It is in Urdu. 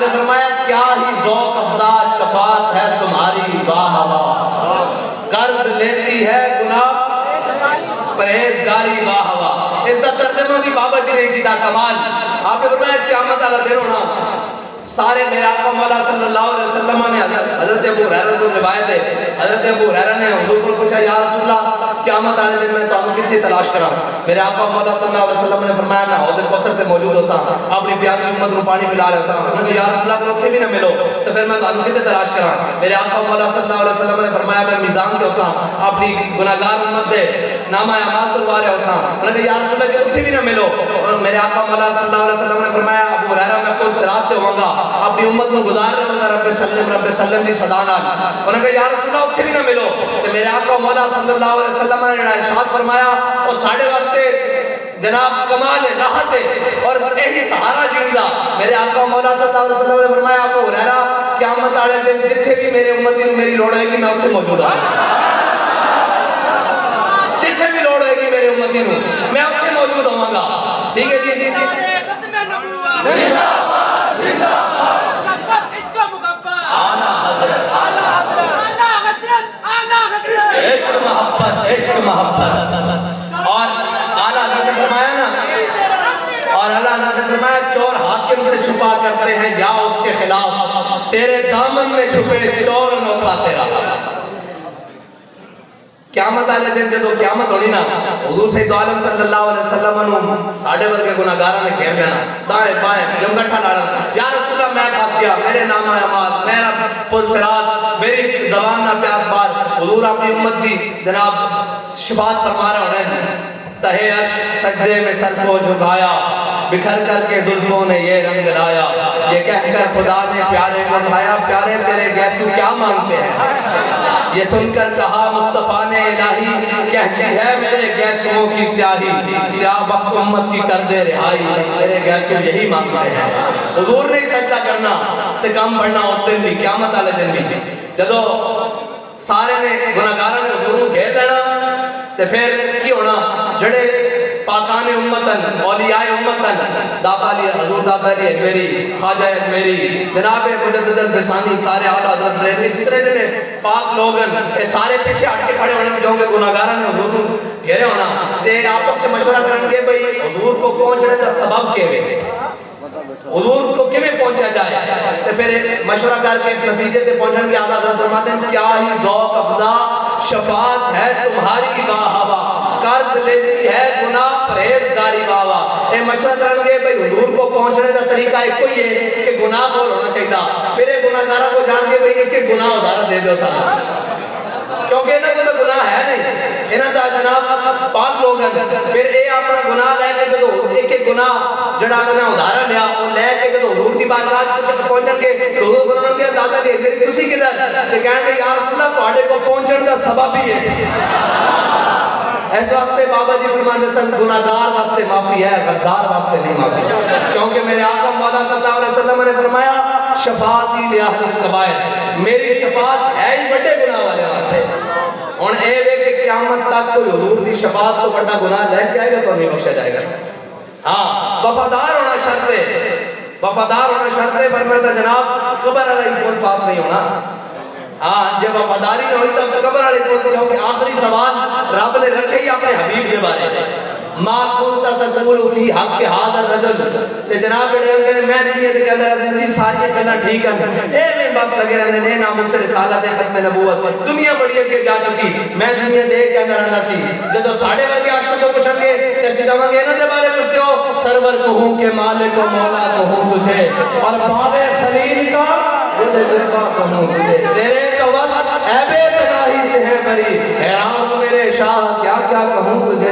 نے فرمایا کیا ہی ذوق افزا شفاعت ہے تمہاری واہ واہ، قرض لیتی ہے گناہ پرہیزگاری واہ واہ۔ اس کا ترجمہ بھی بابا جی نے کیا کمال۔ آپ نے فرمایا قیامت والا دن ہونا، سارے میرے آقا مولا صلی اللہ علیہ وسلم نے حضرت ابو ہریرہ کو روایت ہے، حضرت ابو ہریرہ نے حضور کو پوچھا یا رسول اللہ قیامت والے دن میں تانوں کتنے تلاش کراں؟ میرے آقا مولا صلی اللہ علیہ وسلم نے فرمایا میں حوض کوثر سے موجود ہوساں، اپنی پیاسی امت کو پانی پلا رہا ہوساں۔ انہوں نے یا رسول اللہ کو بھی نہ ملو تو پھر میں تانوں کتنے تلاش کراں؟ میرے آقا مولا صلی اللہ علیہ وسلم نے فرمایا میں میزان کے ہوساں، اپنی گناہگار امت دے نامہ اعمال تلوا رہے ہوساں۔ انہوں نے یا رسول اللہ کو بھی نہ ملو، میرے آقا مولا صلی اللہ علیہ وسلم نے فرمایا ابو ہریرہ میں پل صراط تے ہوگا، اپنی امت کو گزار رہے ہوگا رب سلم دی صدا نال۔ انہوں نے کہا یا رسول اللہ اتھے بھی نہ ملو، تو میرے آقا مولا صلی اللہ علیہ وسلم نے ارشاد فرمایا اور ساڑھے واسطے جناب کمال راحت ہے اور یہی سہارا جیندہ۔ میرے آقا مولا صلی اللہ علیہ وسلم نے فرمایا ابو ہریرہ قیامت والے دن جتھے بھی میرے امتی نوں میری لوڑ ہے کہ میں اتھے موجود ہوں، جتھے بھی لوڑ ہے کہ میرے امتی نوں میں اتھے موجود ہوں گا۔ ٹھیک ہے جی جی جی عشق محبت عشق محبت۔ اور اعلیٰ حضرت نے فرمایا نا، اور اعلیٰ حضرت نے فرمایا چور حاکم سے چھپا کرتے ہیں یا اس کے خلاف، تیرے دامن میں چھپے چور نوکا تیرا۔ قیامت والے دن جدو قیامت ہونی نا، حضور سید عالم صلی اللہ علیہ وسلم نو ساڑھے ورگے گناہگاراں نے گھیر لینا، دائیں بائیں جمگٹھا لانا، یا رسول اللہ میں پھنس گیا، میرے نامہ اعمال، میرا پل صراط، میری زبان نہ پیاس بار۔ حضور اپنی امت دی جناب شفاعت فرما رہے ہیں، تہے عرش سجدے میں سر کو جھکایا، بکھر کر کے زلفوں نے یہ رنگ لایا، یہ کہہ کر خدا نے پیارے کو اٹھایا، پیارے تیرے گیسو کیا مانگتے ہیں؟ یہ سن کر کہا مصطفیٰ نے الہی کہتی ہے میرے گیسوں کی سیاہی، سیاہ وقت امت کی کر دے رہائی، میرے گیسوں یہی مانگتے ہیں۔ حضور نے سجدہ کرنا تے کم بڑھنا اس دن بھی، قیامت والے دن بھی، جدو سارے نے گناہگاراں نے حضور کو گھیر لینا تے پھر کی ہونا، جڑے پاکان امتن اولیاء امتن داتا علی حضور داتا علی اجمیری خواجہ اجمیری جناب مجدد الفسانی سارے اعلیٰ حضرت رہنے جتنے جنے پاک لوگن یہ سارے پیچھے ہٹ کے کھڑے ہونے جو کہ گناہگاراں نے حضور کو گھیرے ہونا تے آپس سے مشورہ کریں گے بھئی حضور کو پہنچنے کا سبب کیا ہے، حضور کو کیویں پہنچا جائے، تے پھر مشورہ کر کے اس نتیجے تے پہنچنے کے اعلیٰ حضرت فرماتے ہیں کیا ہی ذوق افزا شفاعت ہے تمہاری واہ واہ، قرض لیتی ہے گناہ پرہیزگاری واہ واہ۔ اے مشورہ کریں گے بھئی حضور کو پہنچنے کا طریقہ ایک کوئی ہے کہ گناہ کو ہونا چاہیے، پھر یہ گناہگاراں کو جان کے بھئی کہ گناہ ادھارہ دے دو سارا، کیونکہ انہاں کو تو گناہ ہے نہیں، انہاں دا جناب پاک لوگ ہیں، پھر اے اپنا گناہ لے کے جدو ایک ایک گناہ جڑا انہاں ادھارہ لیا وہ لے کے جدو حضور دی بارگاہ پہنچن گے تو حضور فرماتے ہیں دادا دی اجمیری تسی کدھر، تے کہیں گے یا رسول اللہ تہاڈے کو پہنچن دا سبب ہی ہے۔ اس واسطے بابا جی فرماتے ہیں گناہگار واسطے معافی ہے، غدار واسطے نہیں معافی، کیونکہ میرے آقا مولا صلی اللہ علیہ وسلم نے فرمایا شفاعتی لِأَهْلِ الْكَبَائِرِ، میری شفاعت ہے ہی بڑے گناہ والے واسطے۔ اور اے وے کہ قیامت تک کوئی حضور دی شفاعت تو بڑا گناہ لے کے آئے گا تو نہیں بخشا جائے گا۔ ہاں وفادار ہونا شرط ہے، وفادار ہونا شرط ہے، فرماتا جناب قبر علیہ کون پاس نہیں ہونا۔ ہاں جب وفاداری نہ ہوئی تب قبر علیہ کون، کیونکہ آخری سوال رب نے رکھے ہی اپنے حبیب کے بارے میں، ما کنت تقول فی حق ھذا الرجل، تے جناب بڑے ہیں میں دنیا دے اندر زندگی ساری کرنا ٹھیک ہے، اے میں بس لگے رہنے نے نام سے رسالت ختم نبوت، دنیا بڑی اگے جا چکی، میں دنیا دے کے اندر رہنا سی، جدو ساڑھے ورگے عاشق کو پوچھیں گے تے سیدھا منگے انہاں دے بارے پوچھتے ہو، سرور کہوں کہ مالک و مولا کہوں تجھے، اور باغ خلیل کا مجھے زربا کہوں تجھے، تیرے تو بس عیب تناہی سے ہے بری، حیران میرے شاہ کیا کیا کہوں تجھے